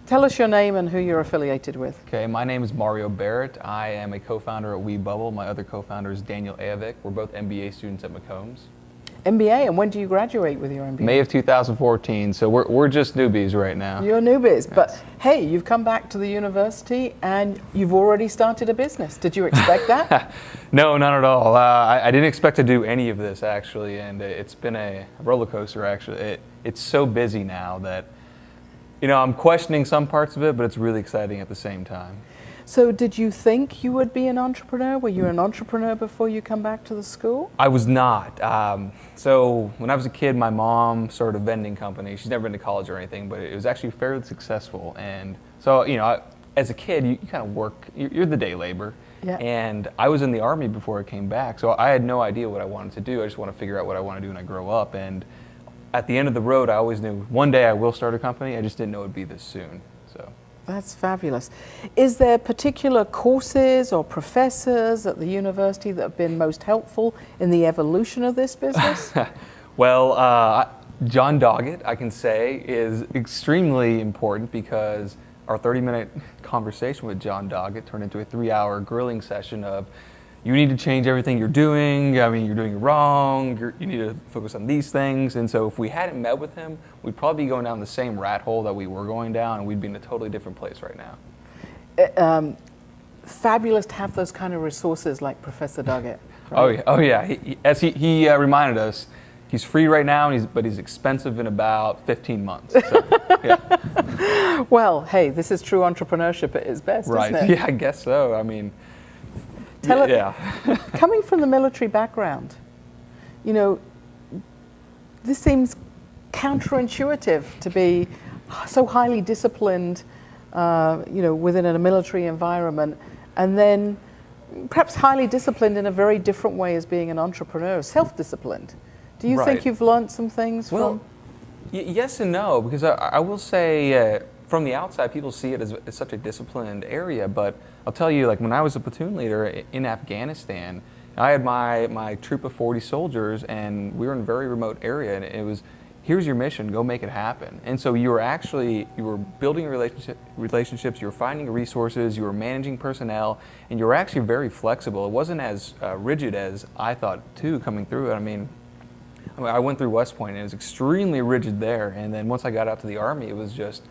Tell us your name and who you're affiliated with. Okay, my name is Mario Barrett. I am a co-founder at WeBubble. My other co-founder is Daniel Ayovic. We're both MBA students at McCombs. MBA, and when do you graduate with your MBA? May of 2014, so we're just newbies right now. You're newbies, Yes. but hey, you've come back to the university and you've already started a business. Did you expect that? No, not at all. I didn't expect to do any of this actually, and it's been a roller coaster actually. It's so busy now that, I'm questioning some parts of it, but it's really exciting at the same time. So did you think you would be an entrepreneur? Were you an entrepreneur before you come back to the school? I was not. So when I was a kid, my mom started a vending company. She's never been to college or anything, but it was actually fairly successful. And so, as a kid, you kind of work, you're the day labor. Yeah. And I was in the Army before I came back, so I had no idea what I wanted to do. I just want to figure out what I want to do when I grow up. And at the end of the road, I always knew one day I will start a company. I just didn't know it would be this soon. So. That's fabulous. Is there particular courses or professors at the university that have been most helpful in the evolution of this business? Well, John Doggett, I can say, is extremely important because our 30-minute conversation with John Doggett turned into a 3-hour grilling session of, you need to change everything you're doing. I mean, you're doing it wrong. You need to focus on these things. And so if we hadn't met with him, we'd probably be going down the same rat hole that we were going down, and we'd be in a totally different place right now. Fabulous to have those kind of resources like Professor Doggett. Right? Oh yeah. As he reminded us, he's free right now, but he's expensive in about 15 months. So, yeah. Well, hey, this is true entrepreneurship at its best, Right. isn't it? Yeah, I guess so. I mean, yeah. Coming from the military background, this seems counterintuitive to be so highly disciplined, within a military environment, and then perhaps highly disciplined in a very different way as being an entrepreneur, self-disciplined. Do you think you've learned some things from? Yes and no, because I will say from the outside, people see it as such a disciplined area, but I'll tell you, like when I was a platoon leader in Afghanistan, I had my troop of 40 soldiers, and we were in a very remote area, and it was, here's your mission, go make it happen. And so you were building relationships, you were finding resources, you were managing personnel, and you were actually very flexible. It wasn't as rigid as I thought too coming through it. I mean, I went through West Point and it was extremely rigid there, and then once I got out to the Army, it was just,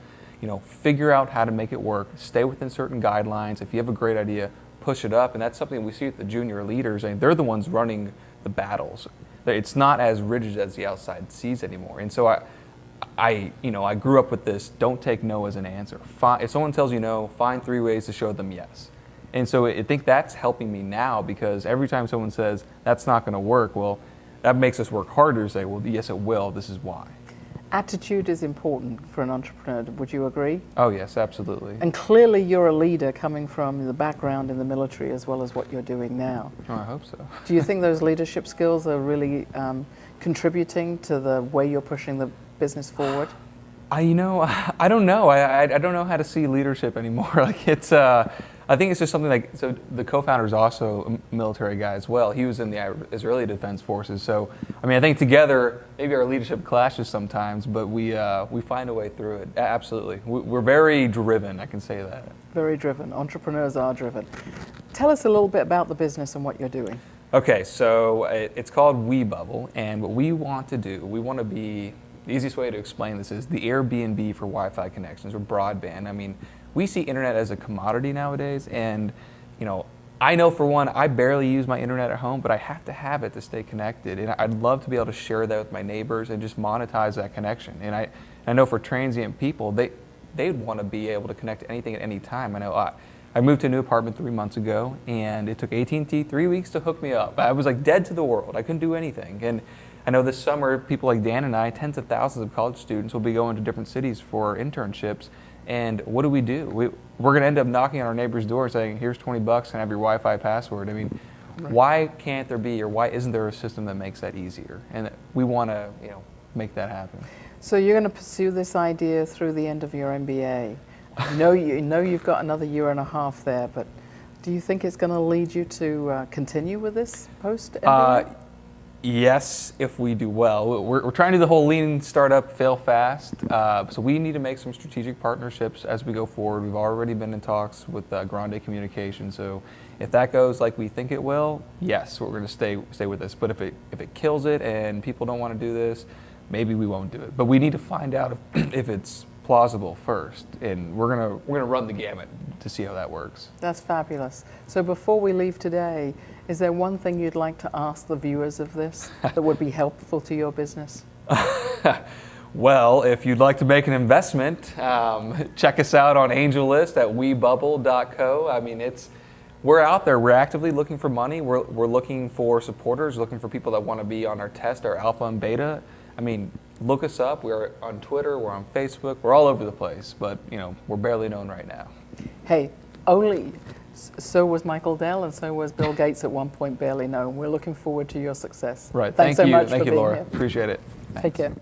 figure out how to make it work, stay within certain guidelines. If you have a great idea, push it up, and that's something we see with the junior leaders. I mean, they're the ones running the battles. It's not as rigid as the outside sees anymore. And so I grew up with this, don't take no as an answer. If someone tells you no, find 3 ways to show them yes. And so I think that's helping me now, because every time someone says, that's not gonna work, well, that makes us work harder to say, well, yes, it will, this is why. Attitude is important for an entrepreneur, would you agree? Oh yes, absolutely. And clearly you're a leader coming from the background in the military as well as what you're doing now. Oh, I hope so. Do you think those leadership skills are really contributing to the way you're pushing the business forward? I don't know. I don't know how to see leadership anymore. Like I think it's just something like, so the co-founder is also a military guy as well. He was in the Israeli Defense Forces. So, I mean, I think together, maybe our leadership clashes sometimes, but we find a way through it. Absolutely. We're very driven, I can say that. Very driven. Entrepreneurs are driven. Tell us a little bit about the business and what you're doing. Okay, so it's called WeBubble, and what we want to do, we want to be, the easiest way to explain this is the Airbnb for Wi-Fi connections or broadband. I mean, we see internet as a commodity nowadays, and I know for one, I barely use my internet at home, but I have to have it to stay connected, and I'd love to be able to share that with my neighbors and just monetize that connection. And I know for transient people, they'd want to be able to connect to anything at any time. I know I moved to a new apartment 3 months ago, and it took AT&T 3 weeks to hook me up. I was like dead to the world. I couldn't do anything. And I know this summer, people like Dan and I, tens of thousands of college students will be going to different cities for internships. And what do? We're going to end up knocking on our neighbor's door saying, here's 20 bucks and have your Wi-Fi password. I mean, why can't there be, or why isn't there a system that makes that easier? And we want to, make that happen. So you're going to pursue this idea through the end of your MBA. I know you've got another year and a half there, but do you think it's going to lead you to continue with this post-MBA? Yes, if we do well. We're trying to do the whole lean startup, fail fast. So we need to make some strategic partnerships as we go forward. We've already been in talks with Grande Communication. So if that goes like we think it will, yes, we're going to stay with this. But if it kills it and people don't want to do this, maybe we won't do it. But we need to find out if it's plausible first, and we're gonna run the gamut to see how that works. That's fabulous. So before we leave today, is there one thing you'd like to ask the viewers of this that would be helpful to your business? Well, if you'd like to make an investment, check us out on AngelList at webubble.co. I mean, we're out there. We're actively looking for money. We're looking for supporters, looking for people that want to be on our test, our alpha and beta. I mean, look us up. We're on Twitter. We're on Facebook. We're all over the place. But, we're barely known right now. Hey, so was Michael Dell and so was Bill Gates at one point, barely known. We're looking forward to your success. Right. Thanks so much for Thank you, being Laura. here. Appreciate it. Take care.